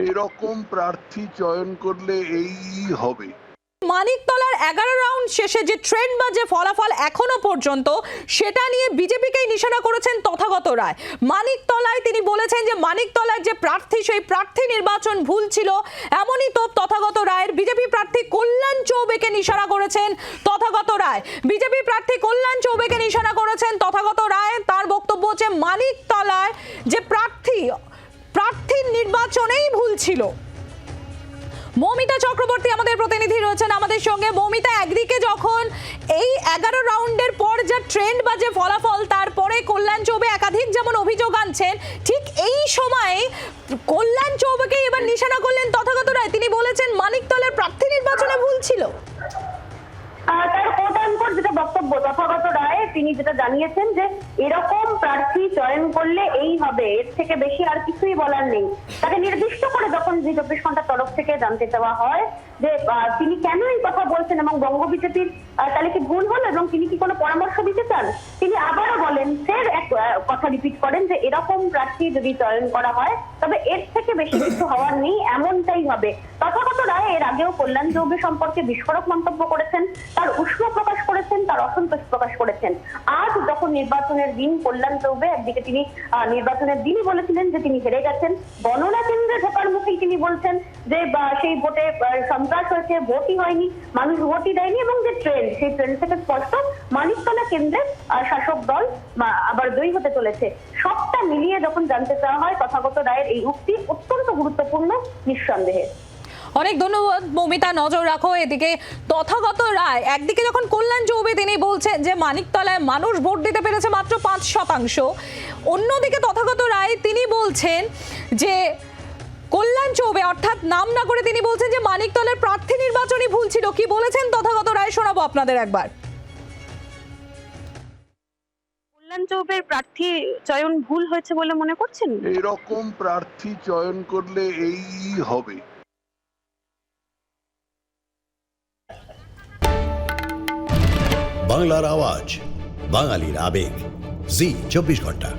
এরকম প্রার্থী চয়ন করলে এই হবে। মানিকতলার 11 রাউন্ড শেষে যে ট্রেন্ড বা যে ফলাফল এখনো পর্যন্ত, সেটা নিয়ে বিজেপিকেই নিশানা করেছেন তথাগত রায়। মানিকতলায় তিনি বলেছেন যে মানিকতলার যে প্রার্থী, সেই প্রার্থী নির্বাচন ভুল ছিল। এমনই তো তথাগত রায়ের বিজেপি প্রার্থী কল্যাণ চৌবেকে নিশানা করেছেন তথাগত রায়। বিজেপি প্রার্থী কল্যাণ চৌবেকে নিশানা করেছেন তথাগত রায়। তার বক্তব্য হচ্ছে মানিকতলায় যে প্রার্থীর নির্বাচনেই ভুল ছিল। মৌমিতা চক্রবর্তী আমাদের প্রতিনিধি রয়েছেন আমাদের সঙ্গে। মৌমিতা, একদিকে যখন এই 11 রাউন্ডের পর যা ট্রেন্ড বা যে ফলাফল, তারপরে কল্যাণ চৌবে একাধিক যেমন অভিযোগ আনছেন, ঠিক এই সময়ে কল্যাণ চৌবেকে এবার নিশানা করলেন তথাগত রায়। তিনি বলেছেন মানিকতলার প্রার্থী নির্বাচনে ভুল ছিল। তার কোটানকোট যেটা বক্তব্য তথাগত রায়, তিনি যেটা জানিয়েছেন যে এরকম প্রার্থী চয়ন করলে এই হবে, এর থেকে বেশি আর কিছুই বলার নেই। তাকে নির্দিষ্ট করে যখন জি 24 ঘন্টার তরফ থেকে জানতে চাওয়া হয় যে তিনি কেন এই কথা বলছেন এবং বঙ্গ বিজেপির তাহলে কি ভুল হলো এবং তিনি কি কোনো পরামর্শ দিতে চান, তিনি আবারও বলেন, ফের এক কথা রিপিট করেন যে এরকম প্রার্থী যদি চয়ন করা হয় তবে এর থেকে বেশি কিছু হওয়ার নেই, এমনটাই হবে। তথাগত রায় এর আগেও কল্যাণ চৌবে সম্পর্কে বিস্ফোরক মন্তব্য করেছেন, তার উষ্ণ প্রকাশ করেছেন, তার অসন্তোষ প্রকাশ করেছেন। আজ যখন নির্বাচনের দিন, কল্যাণ চৌবে একদিকে তিনি নির্বাচনের দিনই বলেছিলেন যে তিনি হেরে গেছেন, গণনা কেন্দ্রে ঢোকার মুখেই তিনি বলছেন যে সেই ভোটে সন্ত্রাস হয়েছে, ভোটই হয়নি, মানুষ ভোটই দেয়নি, এবং যে ট্রেন্ড, সেই ট্রেন্ড থেকে স্পষ্ট মানিকতলা কেন্দ্রে শাসক দল আবার জয়ী হতে চলেছে। সবটা মিলিয়ে যখন জানতে চাওয়া হয়, তথাগত রায়ের এই উক্তি অত্যন্ত গুরুত্বপূর্ণ নিঃসন্দেহে। অনেক ধন্যবাদ মৌমিতা, নজর রাখো এদিকে। তথাগত রায় একদিকে যখন কল্যাণ চৌবে তিনি বলছেন যে মানিকতলায় মানুষ ভোট দিতে পেরেছে মাত্র 5%, অন্যদিকে তথাগত রায় তিনি বলছেন যে কল্যাণ চৌবে, অর্থাৎ নাম না করে তিনি বলছেন যে মানিকতলার প্রার্থী নির্বাচনই ভুল ছিল। কি বলেছেন তথাগত রায় শোনাবো আপনাদের একবার। কল্যাণ চৌবের প্রার্থী চয়ন ভুল হয়েছে বলে মনে করছেন? এরকম প্রার্থী চয়ন করলে এই হবে। বাংলার আওয়াজ, বাঙালির আবেগ, জি 24 ঘন্টা।